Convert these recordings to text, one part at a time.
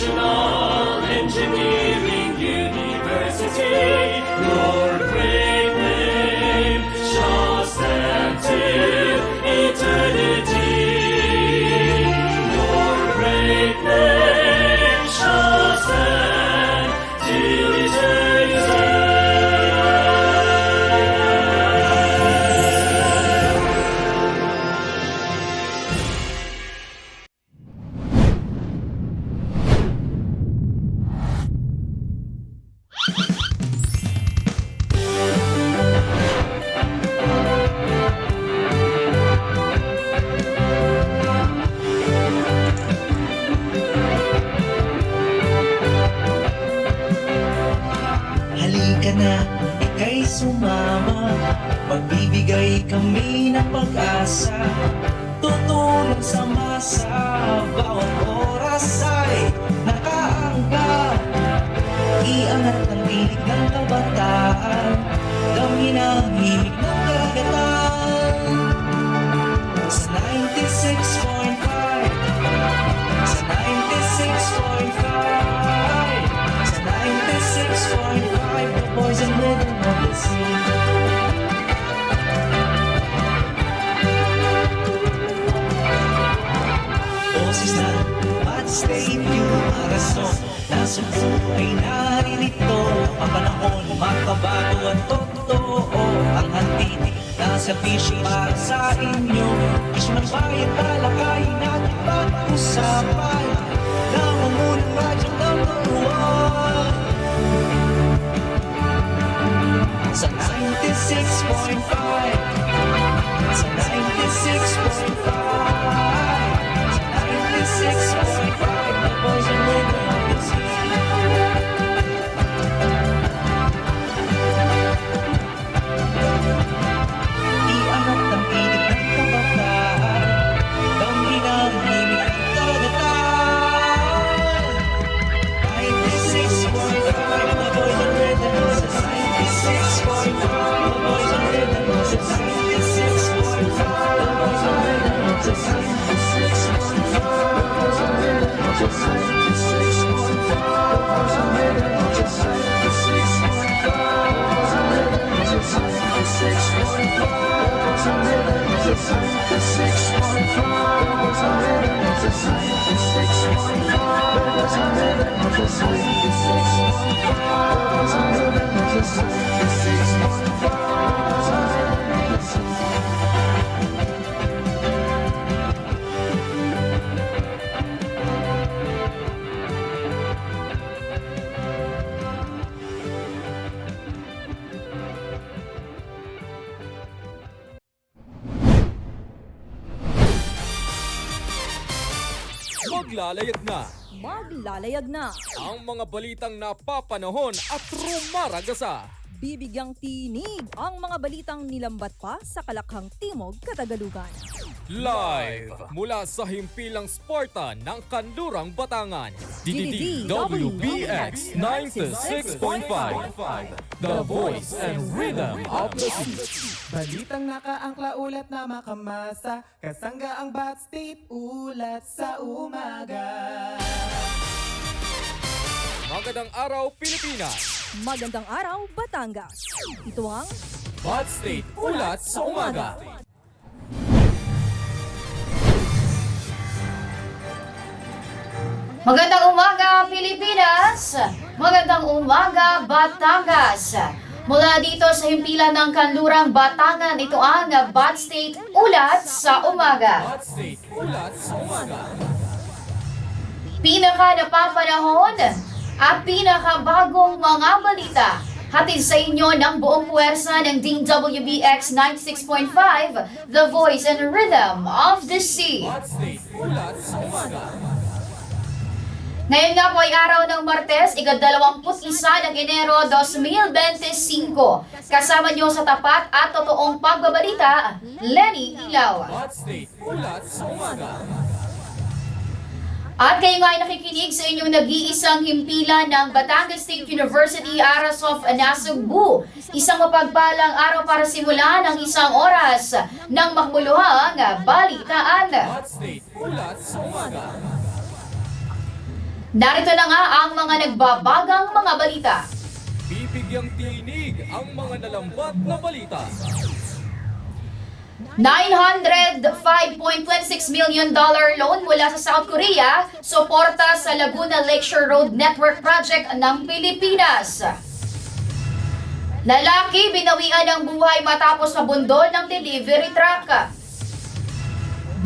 National Engineering University, your great name shall stand till eternity. Your great name shall stand till eternity. Halika na, ika'y sumama. Magbibigay kami ng pag-asa. Tutulong sa masa, bawat oras ay nakaangka. Iangat ang tinig ng kabataan, damhin ang himig ng karagatan. Sa 96.5, sa 96.5, sa 96.5, the boys and rhythm of the sea. Boses ng Bad State, yung araso nasa buhay naririto. Ang panahon makabago at totoo. Ang handiti nasa vision para sa inyo. Isyo ng bayan, talakayin natin pag-usapan. Namungunang radyong number one. Sa 96.5, sa 96.5, sa 96.5, the boys and rhythm of the sea. Iangat ang tinig ng kabataan, damhin ang himig ng karagatan. 96.5, the boys and rhythm of the sea. 96.5, the boys and rhythm of the sea. 96.5, the boys and rhythm of the sea. 96.5, the boys and rhythm of the sea. 96.5, the boys and rhythm of the sea. 96.5, the boys and rhythm of the sea. 96.5, the boys and rhythm of the sea. 96.5, the boys and rhythm of the sea. 96.5, the boys and rhythm of the sea. 96.5, the boys and rhythm of the sea. 96.5, the boys and rhythm of the sea. Maglalayag na ang mga balitang napapanahon at rumaragasa. bibigyang tinig ang mga balitang nilambat pa sa Kalakhang Timog, Katagalugan. Live mula sa himpilang Sparta ng Kanlurang, Batangan. DDWBX 96.5, the voice and rhythm of the city. Balitang nakaangkla ulat na makamasa, kasangga ang Bat State ulat sa umaga. Magandang araw, Pilipinas! Magandang araw, Batangas. Ito ang Bat State Ulat sa Umaga. Magandang umaga, Pilipinas! Magandang umaga, Batangas! Mula dito sa himpilan ng Kanlurang, Batangan, ito ang Bat State Ulat sa Umaga. Bat State Ulat sa Umaga. Pinaka napapanahon at pinakabagong mga balita. Hatid sa inyo ng buong puwersa ng DWBX 96.5, The Voice and Rhythm of the Sea. Bat State Ulat sa Umaga. Ngayon nga po ay araw ng Martes, ika-21 ng Enero 2025. Kasama niyo sa tapat at totoong pagbabalita, Lenny Ilaw. Bat State Ulat sa Umaga. At kayo nga ay nakikinig sa inyong nag-iisang himpilan ng Batangas State University Aras of Nasugbu. Isang mapagpalang araw para simulan ang isang oras ng makbuluhang balitaan. Bat State Ulat sa Umaga. Narito na nga ang mga nagbabagang mga balita. Bibigyang tinig ang mga nalambat na balita. $905.26 million loan mula sa South Korea, suporta sa Laguna Lakeshore Road Network Project ng Pilipinas. Lalaki binawian ng buhay matapos mabundol ng delivery truck.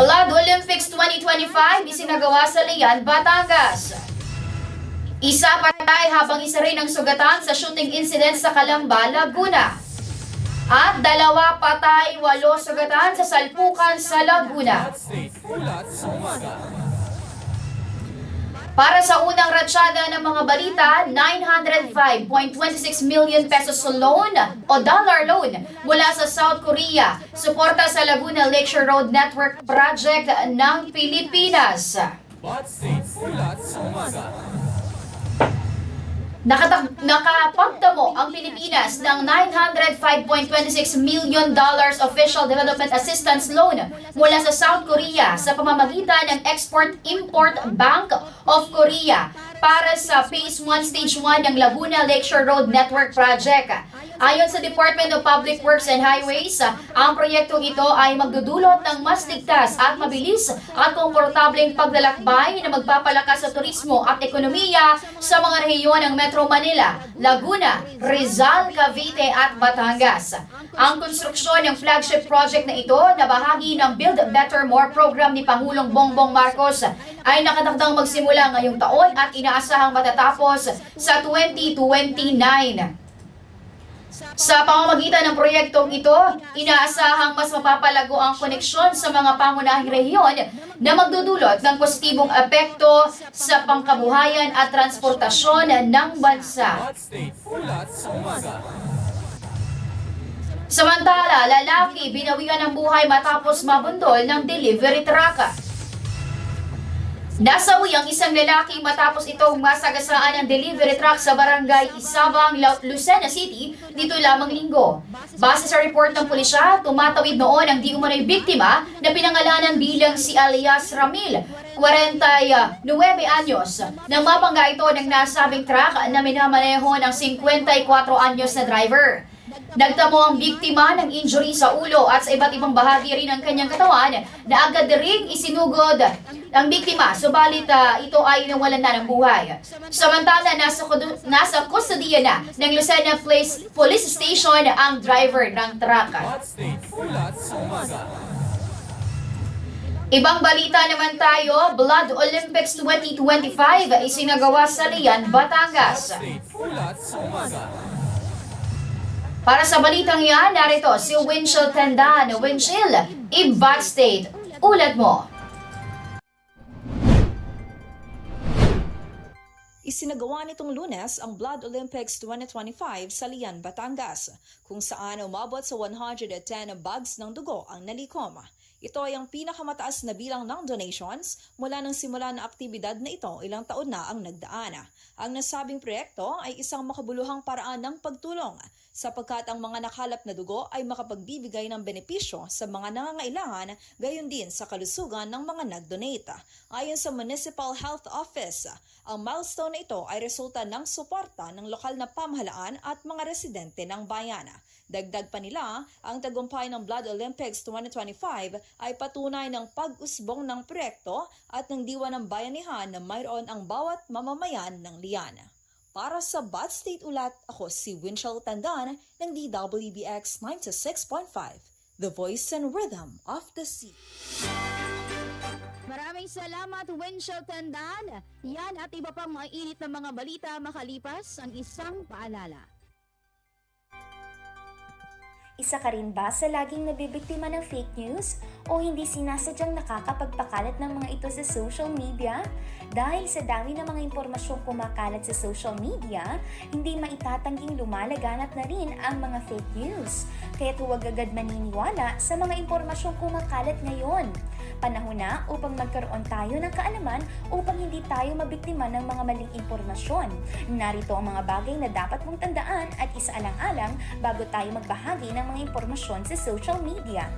Blood Olympics 2025 isinagawa sa Lian, Batangas. Isa patay habang isa rin ang sugatan sa shooting incident sa Calamba, Laguna. At 2 patay, 8 sugatan sa salpukan sa Laguna. State ulat sa umaga. Para sa unang ratsyada ng mga balita, 905.26 million pesos loan o dollar loan mula sa South Korea, suporta sa Laguna Lakeshore Road Network Project ng Pilipinas. State ulat sa umaga. Nakapagtamo ang Pilipinas ng $905.26 million official development assistance loan mula sa South Korea sa pamamagitan ng Export-Import Bank of Korea para sa Phase 1 Stage 1 ng Laguna Lakeshore Road Network Project. Ayon sa Department of Public Works and Highways, ang proyektong ito ay magdudulot ng mas ligtas at mabilis at komportableng paglalakbay na magpapalakas sa turismo at ekonomiya sa mga rehiyon ng Metro Manila, Laguna, Rizal, Cavite at Batangas. Ang konstruksyon ng flagship project na ito na bahagi ng Build Better More program ni Pangulong Bongbong Marcos ay nakatakdang magsimula ngayong taon at inaasahang matatapos sa 2029. Sa pamamagitan ng proyektong ito, inaasahang mas mapapalago ang koneksyon sa mga pangunahing rehiyon na magdudulot ng positibong epekto sa pangkabuhayan at transportasyon ng bansa. State ulat sa umaga. Samantala, lalaki binawian ng buhay matapos mabundol ng delivery truck. Nasawi ang isang lalaki matapos itong masagasaan ng delivery truck sa barangay Isabang, Lucena City dito lamang linggo. Base sa report ng pulisya, tumatawid noon ang di umano'y biktima na pinangalanan bilang si Alias Ramil, 49 anyos. Nang mabangga ito ng nasabing truck na minamaneho ng 54 anyos na driver. Nagtamo ang biktima ng injury sa ulo at sa iba't ibang bahagi rin ng kanyang katawan na agad ring isinugod ang biktima, subalit ito ay nawalan na ng buhay. Samantala, nasa kustodiya na ng Lucena Police Station ang driver ng truck. State ulat sa umaga. Ibang balita naman tayo, Blood Olympics 2025 isinagawa sa Lian, Batangas. State ulat sa umaga. Para sa balitang yan, narito si Winchell Tandan. Winchell, Ibat State, ulat mo. Isinagawa nitong Lunes ang Blood Olympics 2025 sa Lian, Batangas, kung saan umabot sa 110 bags ng dugo ang nalikom. Ito ay ang pinakamataas na bilang ng donations mula nang simula na aktibidad na ito ilang taon na ang nagdaan. Ang nasabing proyekto ay isang makabuluhang paraan ng pagtulong sapagkat ang mga nakalap na dugo ay makapagbibigay ng benepisyo sa mga nangangailangan gayon din sa kalusugan ng mga nag-donate. Ayon sa Municipal Health Office, ang milestone na ito ay resulta ng suporta ng lokal na pamahalaan at mga residente ng bayan. Dagdag pa nila, ang tagumpay ng Blood Olympics 2025 ay patunay ng pag-usbong ng proyekto at ng diwa ng bayanihan na mayroon ang bawat mamamayan ng Lian. Para sa Bat State Ulat, ako si Winchell Tandan ng DWBX 96.5, The Voice and Rhythm of the Sea. Maraming salamat, Winchell Tandan. Yan at iba pang mga init na mga balita makalipas ang isang paalala. Isa ka rin ba sa laging nabibiktima ng fake news o hindi sinasadyang nakakapagpakalat ng mga ito sa social media? Dahil sa dami ng mga impormasyong kumakalat sa social media, hindi maitatangging lumalaganap na rin ang mga fake news. Kaya't huwag agad maniniwala sa mga impormasyong kumakalat ngayon. Panahon na upang magkaroon tayo ng kaalaman upang hindi tayo mabiktima ng mga maling impormasyon. Narito ang mga bagay na dapat mong tandaan at isaalang-alang bago tayo magbahagi ng mga impormasyon sa social media.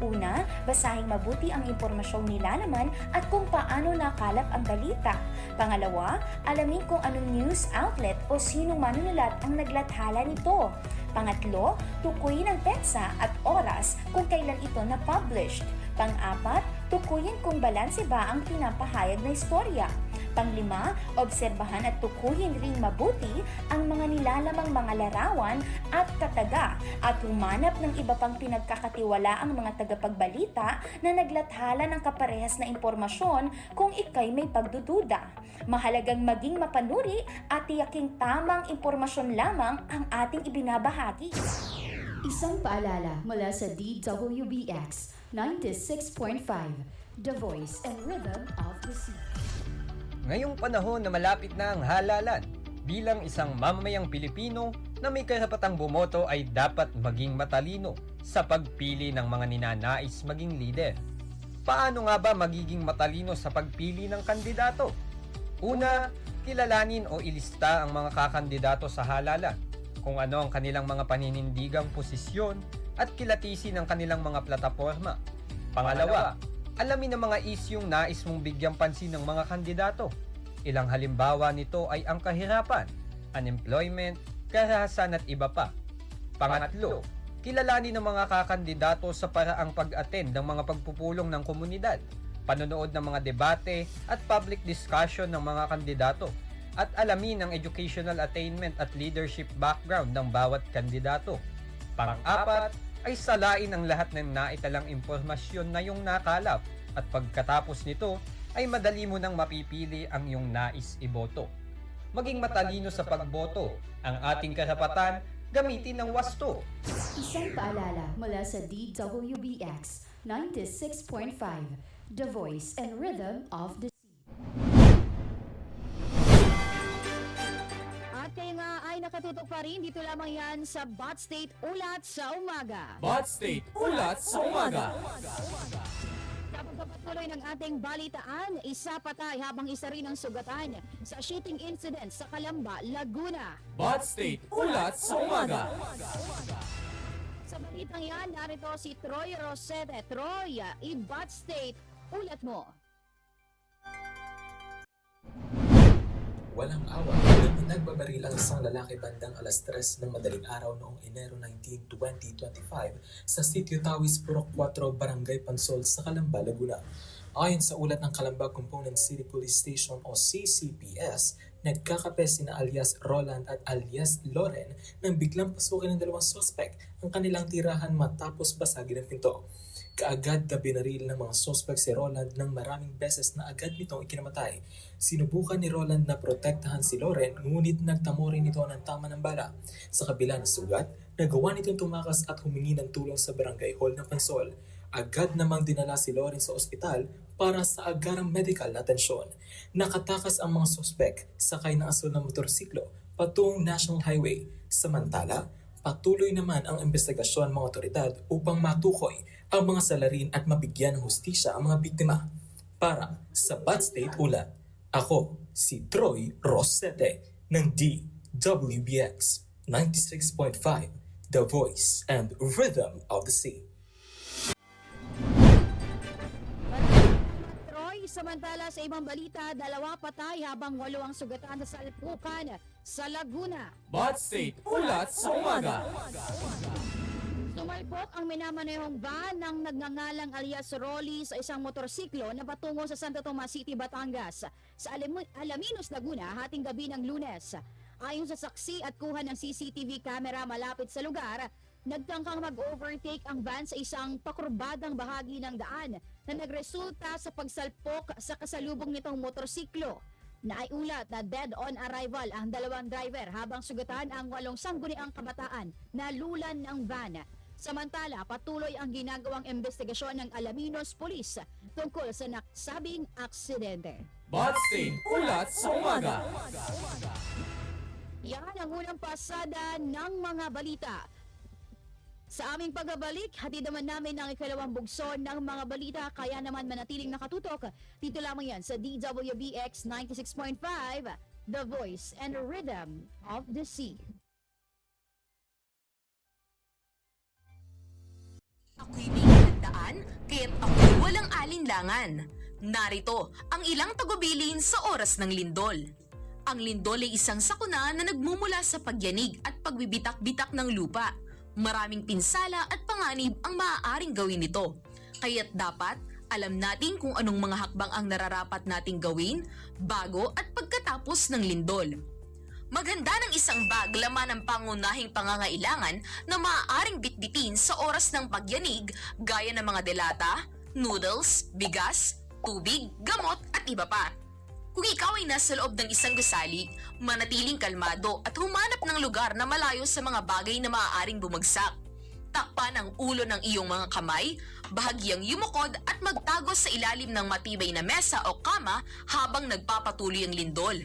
Una, basahing mabuti ang impormasyong nilalaman at kung paano nakalap ang balita. Pangalawa, alamin kung anong news outlet o sinong manunulat ang naglathala nito. Pangatlo, tukuyin ang petsa at oras kung kailan ito na-published. Pang-apat, tukuyin kung balanse ba ang pinapahayag na istorya. Panglima, obserbahan at tukuyin ring mabuti ang mga nilalamang mga larawan at kataga at humanap ng iba pang pinagkakatiwalaang mga tagapagbalita na naglathala ng kaparehas na impormasyon kung ikay may pagdududa. Mahalagang maging mapanuri at tiyaking tamang impormasyon lamang ang ating ibinabahagi. Isang paalala mula sa DWBX 96.5, The Voice and Rhythm of the Sea. Ngayong panahon na malapit na ang halalan, bilang isang mamamayang Pilipino na may karapatang bumoto ay dapat maging matalino sa pagpili ng mga ninanais maging leader. Paano nga ba magiging matalino sa pagpili ng kandidato? Una, kilalanin o ilista ang mga kakandidato sa halalan, kung ano ang kanilang mga paninindigang posisyon at kilatisin ang kanilang mga plataporma. Pangalawa, alamin ang mga isyung nais mong bigyang pansin ng mga kandidato. Ilang halimbawa nito ay ang kahirapan, unemployment, karahasan at iba pa. Pangatlo, kilalanin ang mga kakandidato sa paraang pag-attend ng mga pagpupulong ng komunidad, panonood ng mga debate at public discussion ng mga kandidato, at alamin ang educational attainment at leadership background ng bawat kandidato. Pang-apat, ay salain ang lahat ng naitalang impormasyon na iyong nakalap at pagkatapos nito ay madali mo nang mapipili ang iyong nais iboto. Maging matalino sa pagboto, ang ating karapatan, gamitin ng wasto. Isang paalala mula sa DWBX 96.5, The Voice and Rhythm of the Sea. At kayo nga ay nakatutok pa rin dito lamang yan sa Bot State Ulat sa Umaga. Bot State Ulat sa Umaga. Sa pagpapatuloy ng ating balitaan, isa patay habang isa rin ang sugatan sa shooting incident sa Calamba, Laguna. Bot State Ulat sa Umaga. Sa balitang yan, narito si Troy Rosete. Troy, i-Bot State, ulat mo. Walang awa, nagbabaril ang isang lalaki bandang alas 3 ng madaling araw noong Enero 19, 2025 sa Sitio Tawis, Purok 4, Barangay Pansol sa Calamba, Laguna. Ayon sa ulat ng Calamba Component City Police Station o CCPS, nagkakape sina alias Roland at alias Loren nang biglang pasukin ng dalawang suspect ang kanilang tirahan matapos basagin ang pinto. Kaagad na binaril ng mga suspect si Roland nang maraming beses na agad nitong ikinamatay. Sinubukan ni Roland na protektahan si Loren ngunit nagtamo rin ito ng tama ng bala. Sa kabila ng sugat, nagawa nitong tumakas at humingi ng tulong sa barangay hall ng Pansol. Agad namang dinala si Loren sa ospital para sa agarang medical na atensyon. Nakatakas ang mga suspect sakay ng asul na motorsiklo patungong National Highway. Samantala, patuloy naman ang investigasyon ng mga otoridad upang matukoy ang mga salarin at mabigyan ng hustisya ang mga biktima. Para sa Bot State Ulat, ako si Troy Rosete ng DWBX 96.5, The Voice and Rhythm of the Sea. Troy, samantala sa ibang balita, 2 patay habang 8 ang sugatan sa salpukan sa Laguna. Bot State Ulat sa Umaga. Sumalpok ang minamanehong van ng nagngangalang alias Rolly sa isang motorsiklo na patungo sa Santo Tomas City, Batangas sa Alaminos, Laguna, hating gabi ng Lunes. Ayon sa saksi at kuha ng CCTV camera malapit sa lugar, nagtangkang mag-overtake ang van sa isang pakurbadang bahagi ng daan na nagresulta sa pagsalpok sa kasalubong nitong motorsiklo. Naiulat na dead on arrival ang 2 driver habang sugatan ang 8 sangguniang kabataan na lulan ng van. Samantala, patuloy ang ginagawang investigasyon ng Alaminos Police tungkol sa nasabing aksidente. Bot State Ulat sa Umaga. Yan ang unang pasada ng mga balita. Sa aming pagbabalik, hatid naman namin ang ikalawang bugso ng mga balita, kaya naman manatiling nakatutok. Dito lamang yan sa DWBX 96.5, The Voice and Rhythm of the Sea. Ako'y may hinandaan yan, kaya't ako'y walang alinlangan. Narito ang ilang tagubilin sa oras ng lindol. Ang lindol ay isang sakuna na nagmumula sa pagyanig at pagbibitak-bitak ng lupa. Maraming pinsala at panganib ang maaaring gawin nito. Kaya't dapat alam natin kung anong mga hakbang ang nararapat nating gawin bago at pagkatapos ng lindol. Maghanda ng isang bag laman ng pangunahing pangangailangan na maaaring bitbitin sa oras ng pagyanig gaya ng mga delata, noodles, bigas, tubig, gamot at iba pa. Kung ikaw ay nasa loob ng isang gusali, manatiling kalmado at humanap ng lugar na malayo sa mga bagay na maaaring bumagsak. Takpan ang ulo ng iyong mga kamay, bahagyang yumukod at magtago sa ilalim ng matibay na mesa o kama habang nagpapatuloy ang lindol.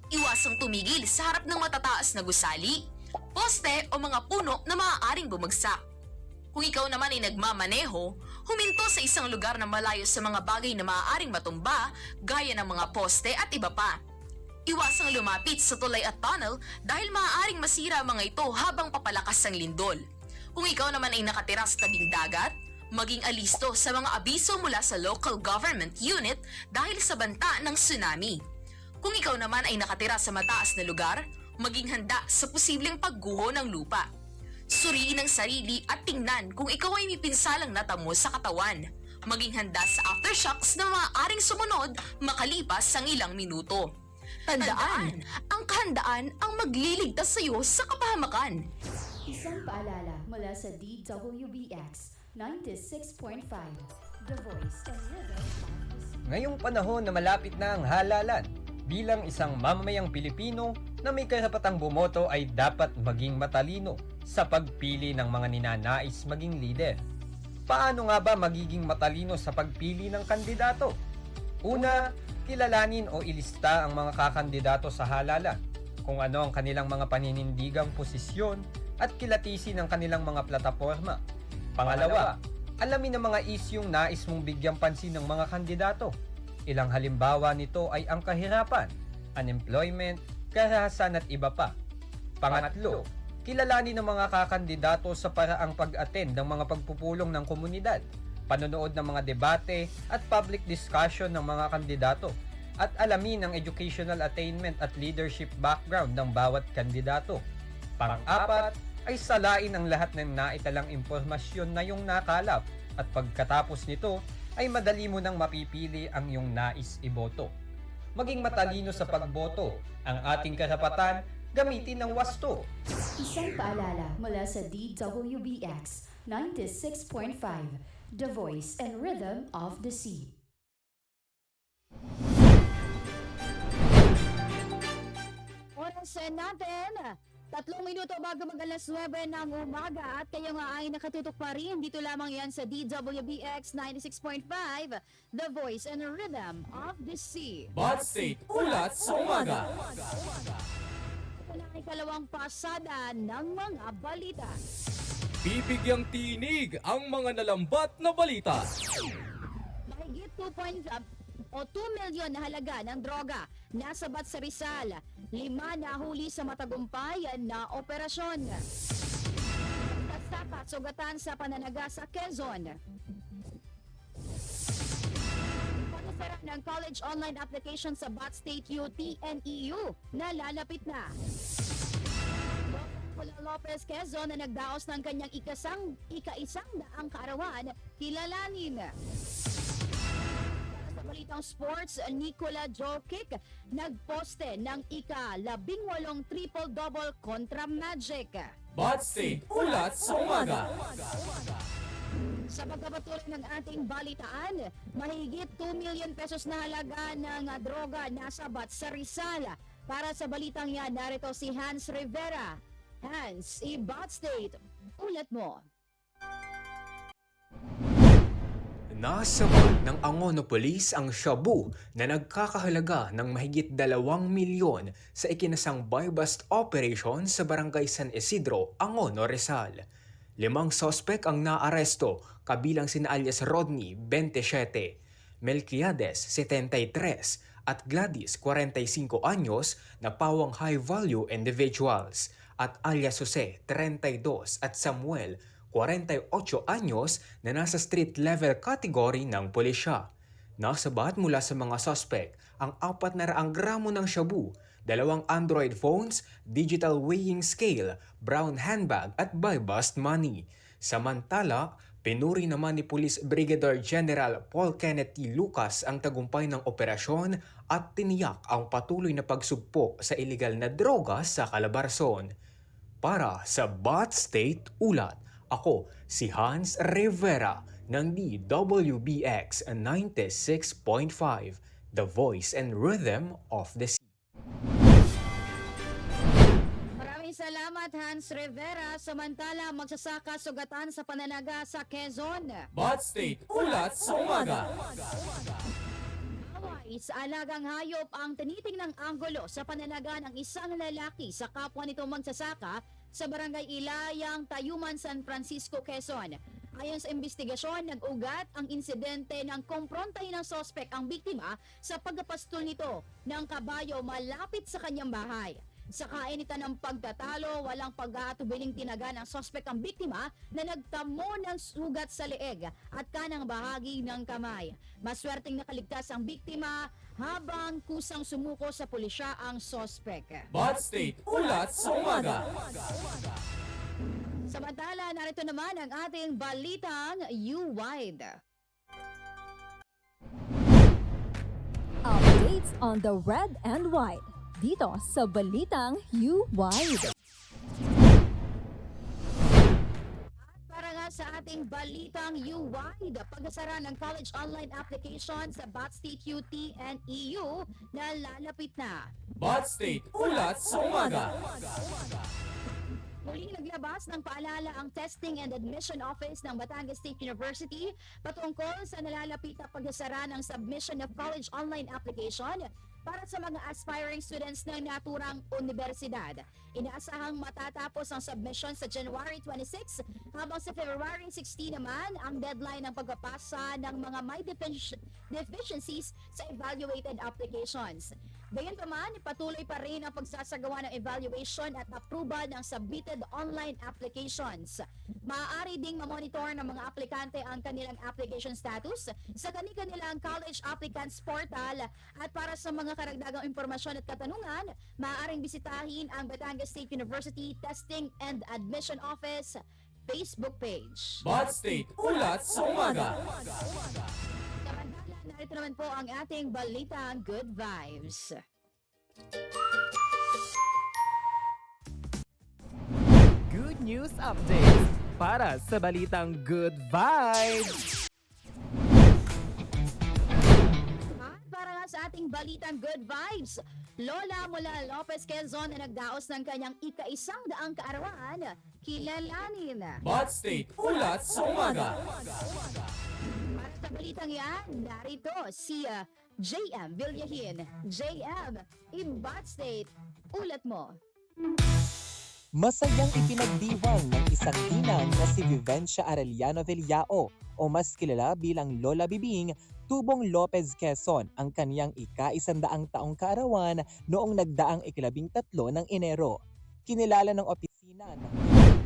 Iwasang tumigil sa harap ng matataas na gusali, poste o mga puno na maaaring bumagsak. Kung ikaw naman ay nagmamaneho, huminto sa isang lugar na malayo sa mga bagay na maaaring matumba gaya ng mga poste at iba pa. Iwasang lumapit sa tulay at tunnel dahil maaaring masira ang mga ito habang papalakas ang lindol. Kung ikaw naman ay nakatira sa tabing dagat, maging alisto sa mga abiso mula sa local government unit dahil sa banta ng tsunami. Kung ikaw naman ay nakatira sa mataas na lugar, maging handa sa posibleng pagguho ng lupa. Suriin ang sarili at tingnan kung ikaw ay may pinsalang natamo sa katawan. Maging handa sa aftershocks na maaaring sumunod makalipas ang ilang minuto. Tandaan, ang kahandaan ang magliligtas sa iyo sa kapahamakan. Isang paalala mula sa DWBX 96.5, The Voice and Rhythm. Ngayong panahon na malapit na ang halalan, bilang isang mamamayang Pilipino na may karapatang bumoto ay dapat maging matalino sa pagpili ng mga ninanais maging leader. Paano nga ba magiging matalino sa pagpili ng kandidato? Una, kilalanin o ilista ang mga kakandidato sa halalan, kung ano ang kanilang mga paninindigang posisyon at kilatisin ang kanilang mga plataporma. Pangalawa, alamin ang mga isyung nais mong bigyang pansin ng mga kandidato. Ilang halimbawa nito ay ang kahirapan, unemployment, karahasan at iba pa. Pangatlo, kilalanin ng mga kakandidato sa paraang pag-attend ng mga pagpupulong ng komunidad, panonood ng mga debate at public discussion ng mga kandidato, at alamin ang educational attainment at leadership background ng bawat kandidato. Pang-apat, ay salain ang lahat ng naitalang impormasyon na iyong nakalap at pagkatapos nito ay madali mo nang mapipili ang iyong nais iboto. Maging matalino sa pagboto, ang ating karapatan, gamitin ng wasto. Isang paalala mula sa DWBX 96.5, The Voice and Rhythm of the Sea. Oras natin, 3 minuto bago mag-alas 9 ng umaga at kayo nga ay nakatutok pa rin. Dito lamang yan sa DWBX 96.5, The Voice and Rhythm of the Sea. Bad State Ulat sa Umaga. Wala ang ikalawang pasada ng mga balita. Bibigyang tinig ang mga nalambat na balita. Mahigit 2 milyon na halaga ng droga nasabat sa Rizal. 5 nahuli sa matagumpay na operasyon. Pagtapat sugatan sa pananaga sa Quezon. Pag-ofera ng college online application sa Bat State UTNEU na lalapit na. Paula Lopez Quezon na nagdaos ng kanyang ika-isang daang kaarawan, kilalanin. Balitang sports, Nikola Jokic nagposte ng ika-18 triple-double kontra Magic. Bad State Ulat sa Umaga. Sa pagpapatuloy ng ating balitaan, mahigit 2 million pesos na halaga ng droga nasabat sa Rizal. Para sa balitang yan, narito si Hans Rivera. Hans, Bad State, ulat mo. Nasabat ng Angono Police ang shabu na nagkakahalaga ng mahigit 2 milyon sa ikinasang buy-bust operation sa Barangay San Isidro, Angono, Rizal. 5 sospek ang naaresto kabilang sina alias Rodney, 27, Melquiades, 73 at Gladys, 45 anyos na pawang high-value individuals at alias Jose, 32 at Samuel, 48 anyos na nasa street level category ng pulisya. Nasabat mula sa mga suspect ang 400 gramo ng shabu, 2 Android phones, digital weighing scale, brown handbag at buy-bust money. Samantala, pinuri naman ni Police Brigadier General Paul Kenneth T. Lucas ang tagumpay ng operasyon at tiniyak ang patuloy na pagsugpo sa iligal na droga sa Calabarzon. Para sa Bat State Ulat, ako si Hans Rivera ng DWBX 96.5, The Voice and Rhythm of the Sea. Maraming salamat Hans Rivera. Samantala, magsasaka sugatan sa pananaga sa Quezon. Bat State Ulat sa Umaga. Sa alagang hayop ang tinitingnang anggulo sa pananaga ng isang lalaki sa kapwa nito magsasaka sa Barangay Ilayang, Tayuman, San Francisco, Quezon. Ayon sa investigasyon, nag-ugat ang insidente ng kumprontahin ng sospek ang biktima sa pagkapastol nito ng kabayo malapit sa kanyang bahay. Sa kainitan ng pagtatalo, walang pag-aatubiling tinaga ng sospek ang biktima na nagtamo ng sugat sa leeg at kanang bahagi ng kamay. Maswerteng nakaligtas ang biktima habang kusang sumuko sa pulisya ang sospek. Bat State Ulat sa Umaga. Samantala, narito naman ang ating balitang U-Wide. Updates on the red and white dito sa Balitang U-Wide. Para nga sa ating balitang U-Wide, pagkasara ng college online application sa Bat State UT and EU na lalapit na. Bat State Ulat sa Umaga. Muli naglabas ng paalala ang Testing and Admission Office ng Batangas State University patungkol sa nalalapit na pagsasara ng submission of college online application para sa mga aspiring students ng naturang universidad. Inaasahang matatapos ang submission sa January 26 habang sa February 16 naman ang deadline ng pagpapasa ng mga may deficiencies sa evaluated applications. Gayunpaman, patuloy pa rin ang pagsasagawa ng evaluation at approval ng submitted online applications. Maaari ding mamonitor ng mga aplikante ang kanilang application status sa kanilang college applicants portal at para sa mga karagdagang impormasyon at katanungan, maaaring bisitahin ang Batangas State University Testing and Admission Office Facebook page. Bat State Ulat sa Umaga. Samantala, narito naman po ang ating balitang Good Vibes. Good news updates para sa Balitang Good Vibes. At para nga sa ating balitang Good Vibes, Lola mula Lopez, Quezon na nagdaos ng kanyang ika-100 kaarawan, kilalanin. Bat State Ulat sa Umaga. Para sa balitang yan, narito si JM Villahin. JM, in Bat State, ulat mo. Masayang ipinagdiwang ng isang ginang na si Vivencia Arellano Villao o mas kilala bilang Lola Bibing, Tubong Lopez, Quezon ang kaniyang ika-100 taong kaarawan noong nagdaang ika-13 ng Enero. Kinilala ng opisina ng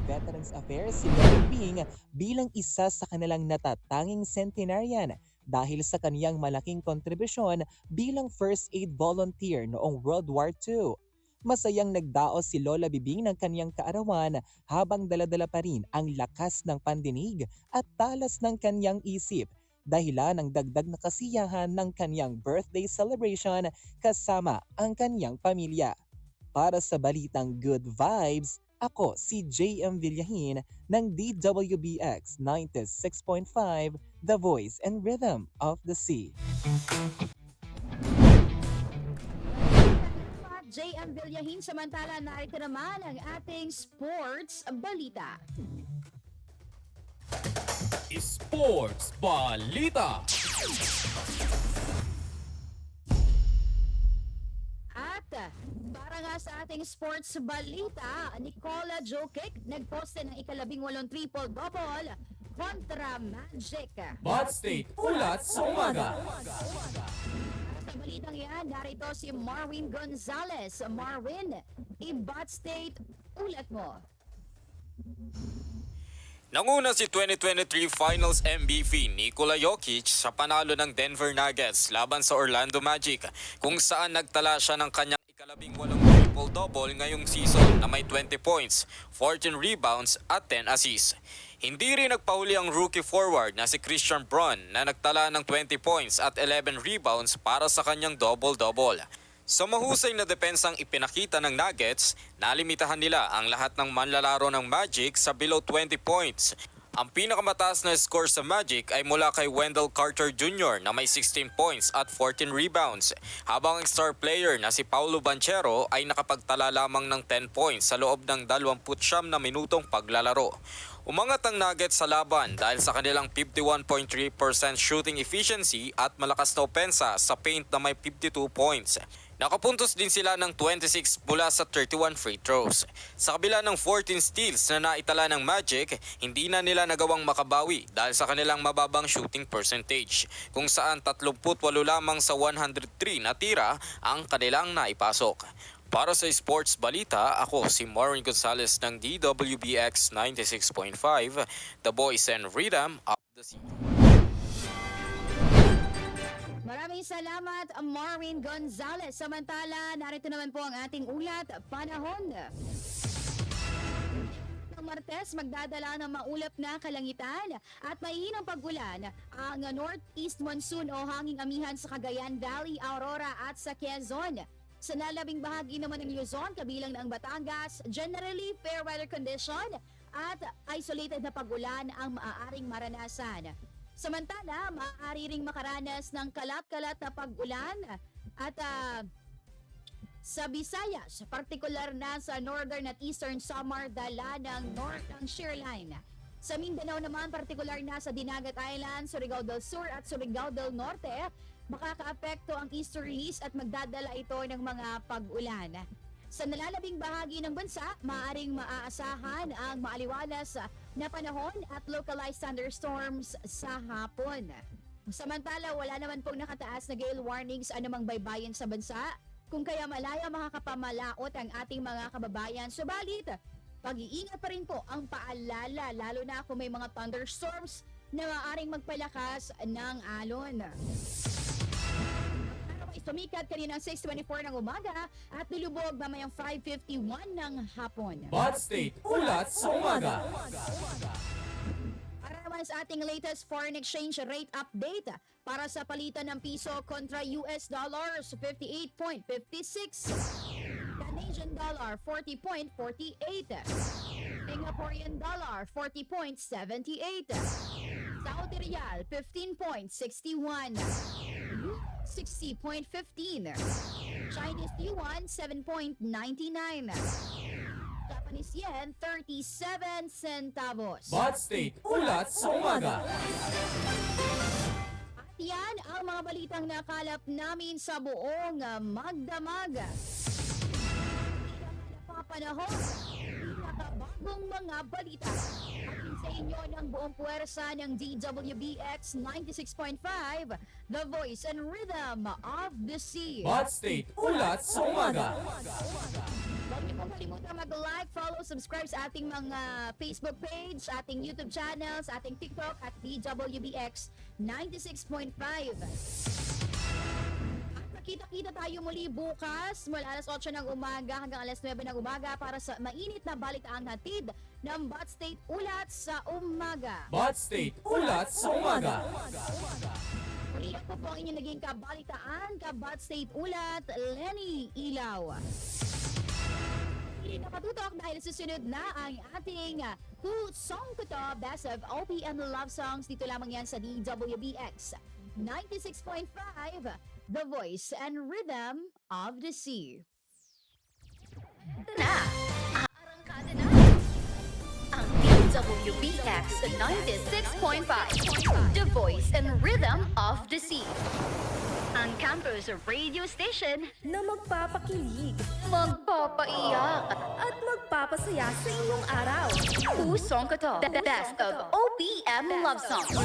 Veterans Affairs si Lola Bibing bilang isa sa kanilang natatanging centenarian dahil sa kaniyang malaking kontribusyon bilang first aid volunteer noong World War II. Masayang nagdaos si Lola Bibing ng kaniyang kaarawan habang daladala pa rin ang lakas ng pandinig at talas ng kaniyang isip, dahilan ng dagdag na kasiyahan ng kaniyang birthday celebration kasama ang kaniyang pamilya. Para sa balitang Good Vibes, ako si JM Villahin ng DWBX 96.5, The Voice and Rhythm of the Sea. JM Villahin, samantala narito naman ang ating sports balita. Sports Balita. At para nga sa ating sports balita, Nikola Jokic nagposte ng ika-18 triple-double kontra Magic. Bat State Ulat sa Umaga. Sa balitang yan, narito si Marwin Gonzalez. Marwin, i-Bat State, ulat mo. Nanguna si 2023 Finals MVP Nikola Jokic sa panalo ng Denver Nuggets laban sa Orlando Magic, kung saan nagtala siya ng kanyang ika-18 triple-double ngayong season na may 20 points, 14 rebounds at 10 assists. Hindi rin nagpahuli ang rookie forward na si Christian Braun na nagtala ng 20 points at 11 rebounds para sa kanyang double-double. Sa mahusay na depensang ipinakita ng Nuggets, nalimitahan nila ang lahat ng manlalaro ng Magic sa below 20 points. Ang pinakamataas na score sa Magic ay mula kay Wendell Carter Jr. na may 16 points at 14 rebounds, habang ang star player na si Paolo Banchero ay nakapagtala lamang ng 10 points sa loob ng 29 na minutong paglalaro. Umangat ang Nuggets sa laban dahil sa kanilang 51.3% shooting efficiency at malakas na opensa sa paint na may 52 points. Nakapuntos din sila ng 26 mula sa 31 free throws. Sa kabila ng 14 steals na naitala ng Magic, hindi na nila nagawang makabawi dahil sa kanilang mababang shooting percentage, kung saan 38 lamang sa 103 na tira ang kanilang naipasok. Para sa Sports Balita, ako si Maureen Gonzalez ng DWBX 96.5, The Voice and Rhythm of the City. Maraming salamat, Maureen Gonzalez. Samantala, narito naman po ang ating ulat, panahon. Ng Martes, magdadala ng maulap na kalangitan at mahihinang pag-ulan ang northeast monsoon o hanging amihan sa Cagayan Valley, Aurora at sa Quezon. Sa nalabing bahagi naman ng Luzon, kabilang ng Batangas, generally fair weather condition at isolated na pag-ulan ang maaaring maranasan. Samantala, maaari ring makaranas ng kalat-kalat na pag-ulan at sa Visayas, partikular na sa northern at eastern Samar, dala ng north ng shear line. Sa Mindanao naman, partikular na sa Dinagat Island, Surigao del Sur at Surigao del Norte, makakaapekto ang easterlies at magdadala ito ng mga pag-ulan. Sa nalalabing bahagi ng bansa, maaaring maaasahan ang maaliwalas na panahon at localized thunderstorms sa hapon. Samantala, wala naman pong nakataas na gale warnings anumang baybayin sa bansa, kung kaya malaya makakapamalaot ang ating mga kababayan. Subalit, pag-iingat pa rin po ang paalala, lalo na kung may mga thunderstorms na maaaring magpalakas ng alon. Sumikat kanina 6:24 ng umaga at lulubog mamayang 5:51 ng hapon. Bot State Ulat sa Umaga. Para naman sa ating latest foreign exchange rate update, para sa palitan ng piso kontra US dollars, 58.56. Canadian dollar, 40.48. Singaporean dollar, 40.78. Saudi Riyal, 15.61. 60.15. Chinese Yuan, 7.99. Japanese Yen, 37 centavos. Bot State Ulat sa Umaga. At yan ang mga balitang nakalap namin sa buong magdamag. Panahon, pinakabagong mga balita. Atin sa inyo ng buong puwersa ng DWBX 96.5, The Voice and Rhythm of the Sea. Bot State Ulat sa Umaga. Huwag niyo pong kalimutan mag-like, follow, subscribe sa ating mga Facebook page, ating YouTube channels, ating TikTok at DWBX 96.5. Kita-kita tayo muli bukas mula alas 8 ng umaga hanggang alas 9 ng umaga para sa mainit na balitaang hatid ng Bot State Ulat sa Umaga. Bot State Ulat sa Umaga. Muli ako po ang inyong naging kabalitaan, ka-Bot State Ulat, Lenny Ilaw. Hindi nakatutok dahil susunod na ang ating Who Song Ko To, Best of OPM Love Songs. Dito lamang yan sa DWBX 96.5, The Voice and Rhythm of the Sea. Ito na, aarangkada na ang DWBX 96.5, The Voice and Rhythm of the Sea. Ang campus radio station Na magpapakilig magpapaiyak at magpapasaya sa inyong araw. Who Song Ko To, Best of OPM Love Songs.